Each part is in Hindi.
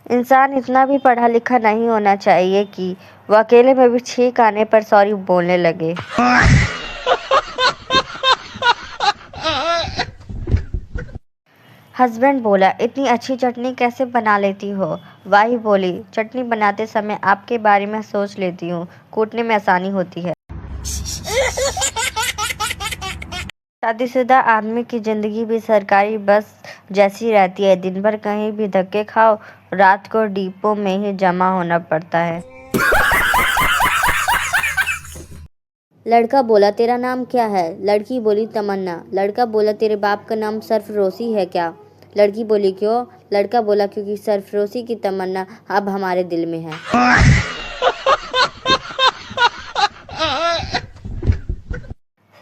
इंसान इतना भी पढ़ा लिखा नहीं होना चाहिए कि वो अकेले में भी छींक आने पर सॉरी बोलने लगे। हस्बैंड बोला, इतनी अच्छी चटनी कैसे बना लेती हो? वाइफ बोली, चटनी बनाते समय आपके बारे में सोच लेती हूँ, कूटने में आसानी होती है। शादीशुदा आदमी की जिंदगी भी सरकारी बस जैसी रहती है। दिन भर कहीं भी धक्के खाओ, रात को डिपो में ही जमा होना पड़ता है। लड़का बोला, तेरा नाम क्या है? लड़की बोली, तमन्ना। लड़का बोला, तेरे बाप का नाम सरफरोशी है क्या? लड़की बोली, क्यों? लड़का बोला, क्योंकि सरफरोशी की तमन्ना अब हमारे दिल में है।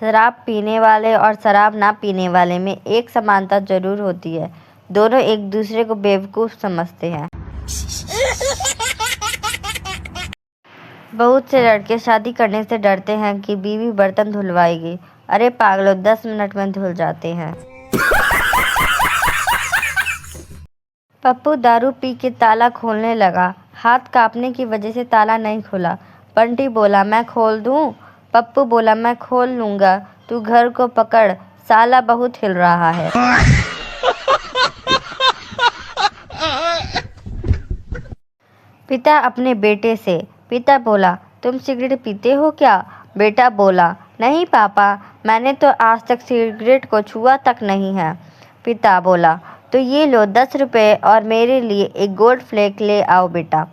शराब पीने वाले और शराब ना पीने वाले में एक समानता जरूर होती है, दोनों एक दूसरे को बेवकूफ समझते हैं। बहुत से लड़के शादी करने से डरते हैं कि बीवी बर्तन धुलवाएगी। अरे पागलों, 10 मिनट में धुल जाते हैं। पप्पू दारू पी के ताला खोलने लगा, हाथ कांपने की वजह से ताला नहीं खुला। बंटी बोला, मैं खोल दूं? पप्पू बोला, मैं खोल लूंगा, तू घर को पकड़, साला बहुत हिल रहा है। पिता अपने बेटे से, पिता बोला, तुम सिगरेट पीते हो क्या? बेटा बोला, नहीं पापा, मैंने तो आज तक सिगरेट को छुआ तक नहीं है। पिता बोला, तो ये लो 10 रुपये और मेरे लिए एक गोल्ड फ्लेक ले आओ बेटा।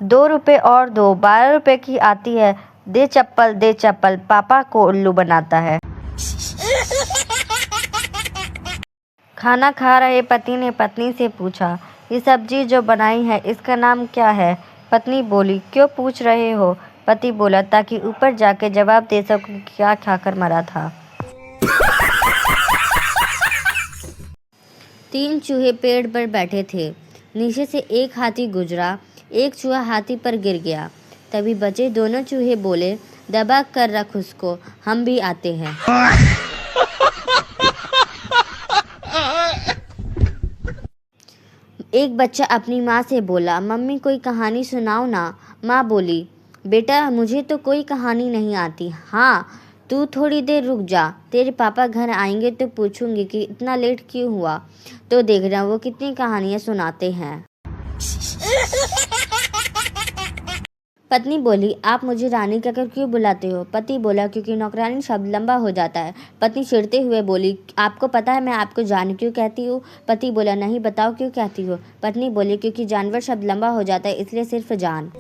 2 रुपये और दो, 12 रुपये की आती है। दे चप्पल, पापा को उल्लू बनाता है। खाना खा रहे पति ने पत्नी से पूछा, ये सब्जी जो बनाई है इसका नाम क्या है? पत्नी बोली, क्यों पूछ रहे हो? पति बोला, ताकि ऊपर जाके जवाब दे सकूं क्या खाकर मरा था। 3 चूहे पेड़ पर बैठे थे। नीचे से एक हाथी गुजरा, एक चूहा हाथी पर गिर गया। तभी बचे दोनों चूहे बोले, दबा कर रख उसको, हम भी आते हैं। एक बच्चा अपनी माँ से बोला, मम्मी कोई कहानी सुनाओ ना। माँ बोली, बेटा मुझे तो कोई कहानी नहीं आती। हाँ, तू थोड़ी देर रुक जा, तेरे पापा घर आएंगे तो पूछूंगी कि इतना लेट क्यों हुआ, तो देखना वो कितनी कहानियाँ सुनाते हैं। पत्नी बोली, आप मुझे रानी कहकर क्यों बुलाते हो? पति बोला, क्योंकि नौकरानी शब्द लंबा हो जाता है। पत्नी चिढ़ते हुए बोली, आपको पता है मैं आपको जान क्यों कहती हूँ? पति बोला, नहीं, बताओ क्यों कहती हो? पत्नी बोली, क्योंकि जानवर शब्द लंबा हो जाता है इसलिए सिर्फ जान।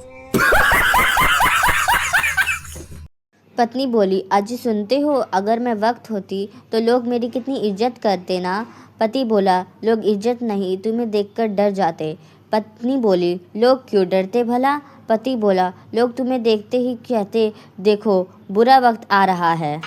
पत्नी बोली, अजी सुनते हो, अगर मैं वक्त होती तो लोग मेरी कितनी इज्जत करते ना। पति बोला, लोग इज्जत नहीं तुम्हें देखकर डर जाते। पत्नी बोली, लोग क्यों डरते भला? पति बोला, लोग तुम्हें देखते ही कहते, देखो बुरा वक्त आ रहा है।